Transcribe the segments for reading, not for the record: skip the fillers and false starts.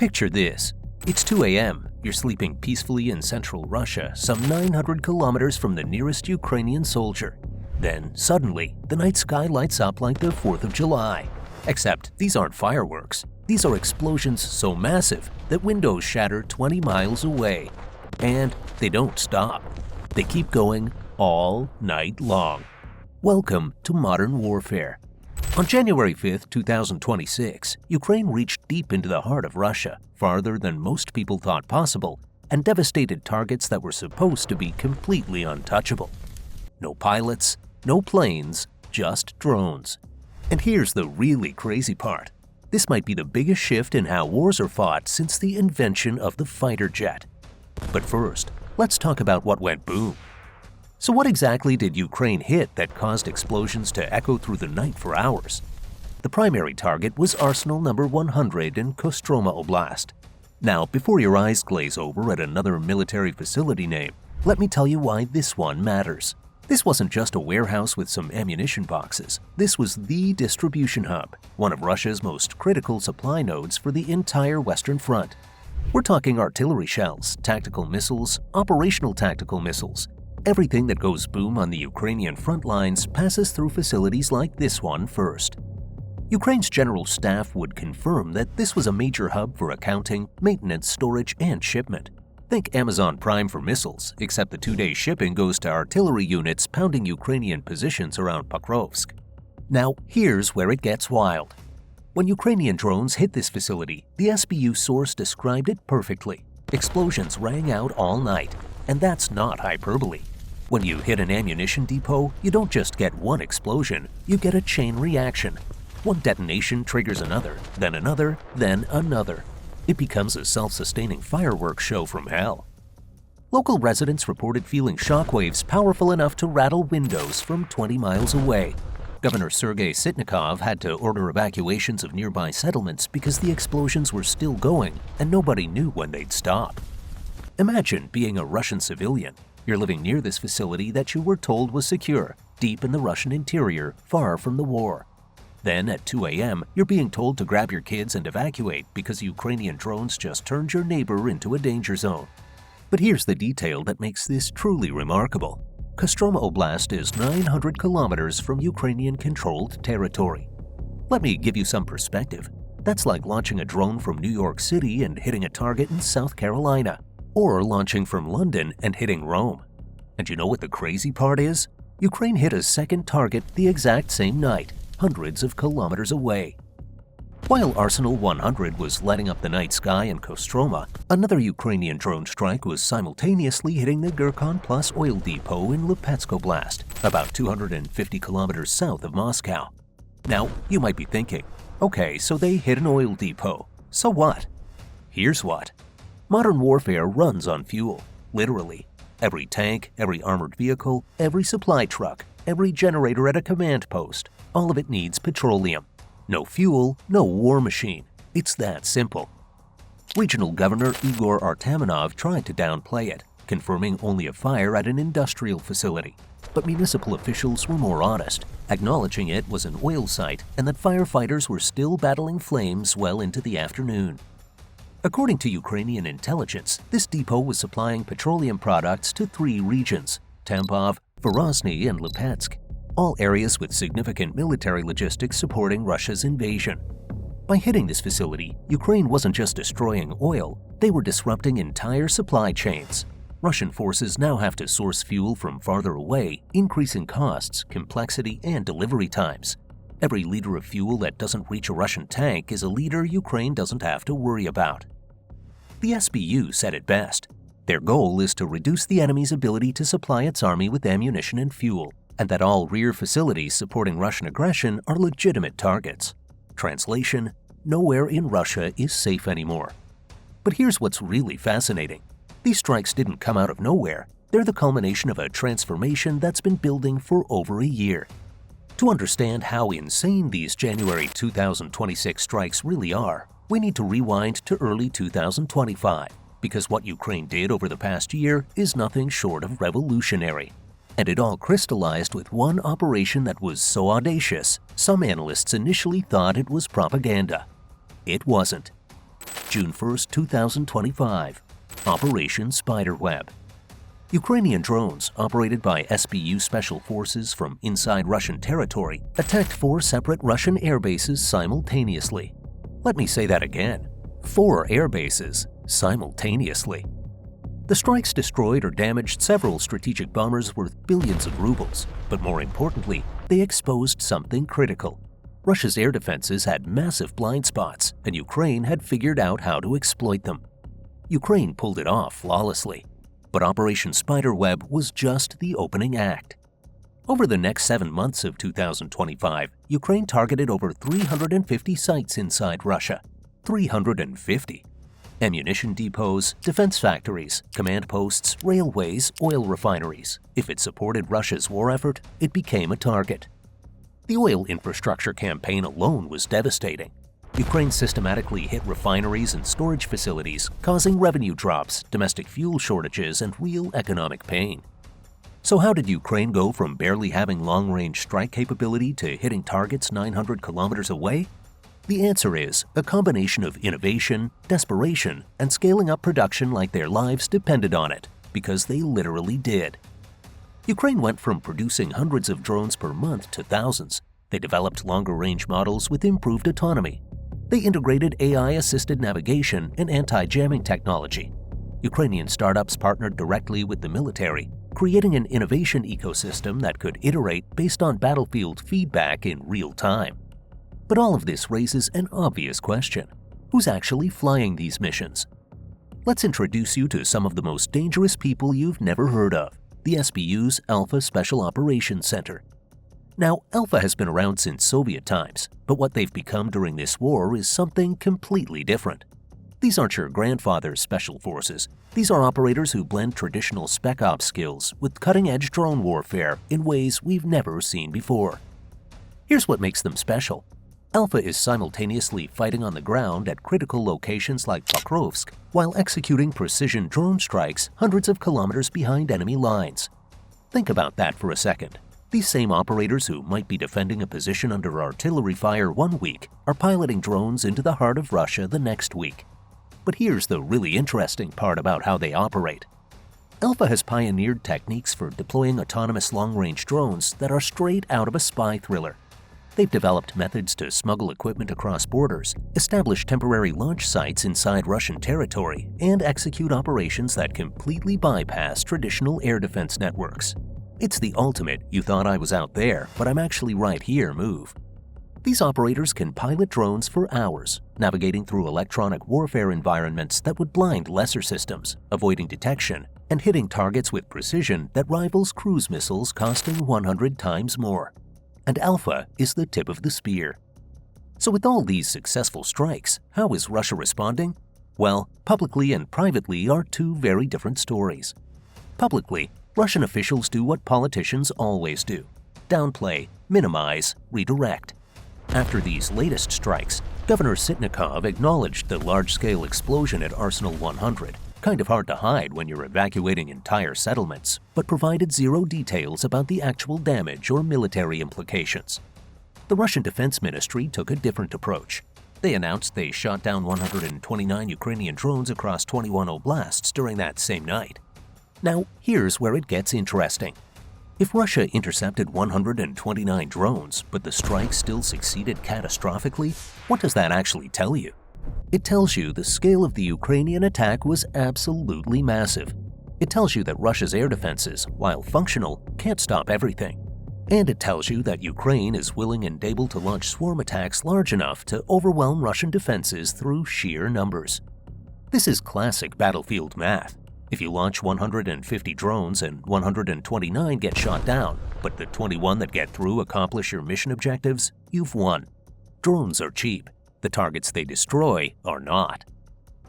Picture this. It's 2 a.m. You're sleeping peacefully in central Russia, some 900 kilometers from the nearest Ukrainian soldier. Then, suddenly, the night sky lights up like the 4th of July. Except these aren't fireworks. These are explosions so massive that windows shatter 20 miles away. And they don't stop. They keep going all night long. Welcome to modern warfare. On January 5, 2026, Ukraine reached deep into the heart of Russia, farther than most people thought possible, and devastated targets that were supposed to be completely untouchable. No pilots, no planes, just drones. And here's the really crazy part. This might be the biggest shift in how wars are fought since the invention of the fighter jet. But first, let's talk about what went boom. So what exactly did Ukraine hit that caused explosions to echo through the night for hours? The primary target was Arsenal No. 100 in Kostroma Oblast. Now, before your eyes glaze over at another military facility name, let me tell you why this one matters. This wasn't just a warehouse with some ammunition boxes. This was the distribution hub, one of Russia's most critical supply nodes for the entire Western Front. We're talking artillery shells, tactical missiles, operational tactical missiles. Everything that goes boom on the Ukrainian front lines passes through facilities like this one first. Ukraine's general staff would confirm that this was a major hub for accounting, maintenance, storage, and shipment. Think Amazon Prime for missiles, except the 2-day shipping goes to artillery units pounding Ukrainian positions around Pokrovsk. Now, here's where it gets wild. When Ukrainian drones hit this facility, the SBU source described it perfectly. Explosions rang out all night, and that's not hyperbole. When you hit an ammunition depot, you don't just get one explosion, you get a chain reaction. One detonation triggers another, then another, then another. It becomes a self-sustaining fireworks show from hell. Local residents reported feeling shockwaves powerful enough to rattle windows from 20 miles away. Governor Sergei Sitnikov had to order evacuations of nearby settlements because the explosions were still going and nobody knew when they'd stop. Imagine being a Russian civilian. You're living near this facility that you were told was secure, deep in the Russian interior, far from the war. Then at 2 a.m., you're being told to grab your kids and evacuate because Ukrainian drones just turned your neighbor into a danger zone. But here's the detail that makes this truly remarkable. Kostroma Oblast is 900 kilometers from Ukrainian-controlled territory. Let me give you some perspective. That's like launching a drone from New York City and hitting a target in South Carolina, or launching from London and hitting Rome. And you know what the crazy part is? Ukraine hit a second target the exact same night, hundreds of kilometers away. While Arsenal 100 was lighting up the night sky in Kostroma, another Ukrainian drone strike was simultaneously hitting the Gurkhan Plus oil depot in Lipetsk Oblast, about 250 kilometers south of Moscow. Now, you might be thinking, okay, so they hit an oil depot. So what? Here's what. Modern warfare runs on fuel, literally. Every tank, every armored vehicle, every supply truck, every generator at a command post, all of it needs petroleum. No fuel, no war machine. It's that simple. Regional Governor Igor Artamonov tried to downplay it, confirming only a fire at an industrial facility. But municipal officials were more honest, acknowledging it was an oil site and that firefighters were still battling flames well into the afternoon. According to Ukrainian intelligence, this depot was supplying petroleum products to 3 regions, Tambov, Vrozny, and Lipetsk, all areas with significant military logistics supporting Russia's invasion. By hitting this facility, Ukraine wasn't just destroying oil, they were disrupting entire supply chains. Russian forces now have to source fuel from farther away, increasing costs, complexity, and delivery times. Every liter of fuel that doesn't reach a Russian tank is a liter Ukraine doesn't have to worry about. The SBU said it best. Their goal is to reduce the enemy's ability to supply its army with ammunition and fuel, and that all rear facilities supporting Russian aggression are legitimate targets. Translation: nowhere in Russia is safe anymore. But here's what's really fascinating. These strikes didn't come out of nowhere. They're the culmination of a transformation that's been building for over a year. To understand how insane these January 2026 strikes really are, we need to rewind to early 2025, because what Ukraine did over the past year is nothing short of revolutionary. And it all crystallized with one operation that was so audacious, some analysts initially thought it was propaganda. It wasn't. June 1, 2025. Operation Spiderweb. Ukrainian drones, operated by SBU Special Forces from inside Russian territory, attacked 4 separate Russian air bases simultaneously. Let me say that again. 4 air bases simultaneously. The strikes destroyed or damaged several strategic bombers worth billions of rubles, but more importantly, they exposed something critical. Russia's air defenses had massive blind spots, and Ukraine had figured out how to exploit them. Ukraine pulled it off flawlessly, but Operation Spiderweb was just the opening act. Over the next 7 months of 2025, Ukraine targeted over 350 sites inside Russia. 350. Ammunition depots, defense factories, command posts, railways, oil refineries. If it supported Russia's war effort, it became a target. The oil infrastructure campaign alone was devastating. Ukraine systematically hit refineries and storage facilities, causing revenue drops, domestic fuel shortages, and real economic pain. So how did Ukraine go from barely having long-range strike capability to hitting targets 900 kilometers away? The answer is a combination of innovation, desperation, and scaling up production like their lives depended on it, because they literally did. Ukraine went from producing hundreds of drones per month to thousands. They developed longer-range models with improved autonomy. They integrated AI-assisted navigation and anti-jamming technology. Ukrainian startups partnered directly with the military, creating an innovation ecosystem that could iterate based on battlefield feedback in real time. But all of this raises an obvious question. Who's actually flying these missions? Let's introduce you to some of the most dangerous people you've never heard of, the SBU's Alpha Special Operations Center. Now, Alpha has been around since Soviet times, but what they've become during this war is something completely different. These aren't your grandfather's special forces. These are operators who blend traditional spec ops skills with cutting-edge drone warfare in ways we've never seen before. Here's what makes them special. Alpha is simultaneously fighting on the ground at critical locations like Pokrovsk while executing precision drone strikes hundreds of kilometers behind enemy lines. Think about that for a second. These same operators who might be defending a position under artillery fire one week are piloting drones into the heart of Russia the next week. But here's the really interesting part about how they operate. Alpha has pioneered techniques for deploying autonomous long-range drones that are straight out of a spy thriller. They've developed methods to smuggle equipment across borders, establish temporary launch sites inside Russian territory, and execute operations that completely bypass traditional air defense networks. It's the ultimate "you thought I was out there, but I'm actually right here" move. These operators can pilot drones for hours, navigating through electronic warfare environments that would blind lesser systems, avoiding detection, and hitting targets with precision that rivals cruise missiles costing 100 times more. And Alpha is the tip of the spear. So with all these successful strikes, how is Russia responding? Well, publicly and privately are two very different stories. Publicly, Russian officials do what politicians always do: downplay, minimize, redirect. After these latest strikes, Governor Sitnikov acknowledged the large-scale explosion at Arsenal 100. Kind of hard to hide when you're evacuating entire settlements, but provided zero details about the actual damage or military implications. The Russian Defense Ministry took a different approach. They announced they shot down 129 Ukrainian drones across 21 oblasts during that same night. Now, here's where it gets interesting. If Russia intercepted 129 drones, but the strike still succeeded catastrophically, what does that actually tell you? It tells you the scale of the Ukrainian attack was absolutely massive. It tells you that Russia's air defenses, while functional, can't stop everything. And it tells you that Ukraine is willing and able to launch swarm attacks large enough to overwhelm Russian defenses through sheer numbers. This is classic battlefield math. If you launch 150 drones and 129 get shot down, but the 21 that get through accomplish your mission objectives, you've won. Drones are cheap. The targets they destroy are not.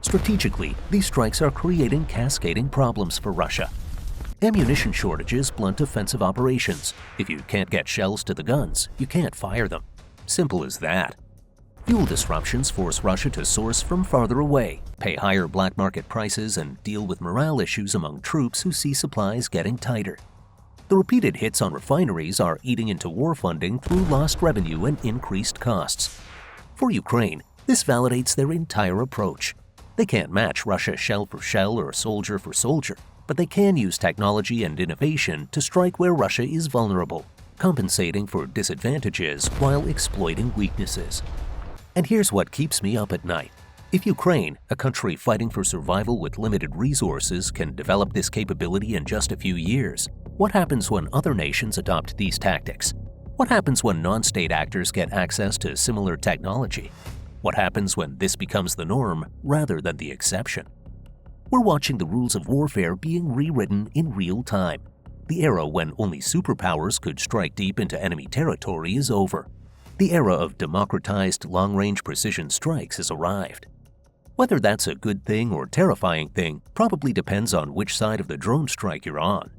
Strategically, these strikes are creating cascading problems for Russia. Ammunition shortages blunt offensive operations. If you can't get shells to the guns, you can't fire them. Simple as that. Fuel disruptions force Russia to source from farther away, pay higher black market prices, and deal with morale issues among troops who see supplies getting tighter. The repeated hits on refineries are eating into war funding through lost revenue and increased costs. For Ukraine, this validates their entire approach. They can't match Russia shell for shell or soldier for soldier, but they can use technology and innovation to strike where Russia is vulnerable, compensating for disadvantages while exploiting weaknesses. And here's what keeps me up at night. If Ukraine, a country fighting for survival with limited resources, can develop this capability in just a few years, what happens when other nations adopt these tactics? What happens when non-state actors get access to similar technology? What happens when this becomes the norm rather than the exception? We're watching the rules of warfare being rewritten in real time. The era when only superpowers could strike deep into enemy territory is over. The era of democratized long-range precision strikes has arrived. Whether that's a good thing or terrifying thing probably depends on which side of the drone strike you're on.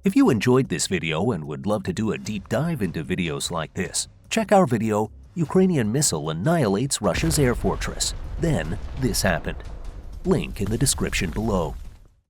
If you enjoyed this video and would love to do a deep dive into videos like this, check our video, Ukrainian Missile Annihilates Russia's Air Fortress. Then this happened. Link in the description below.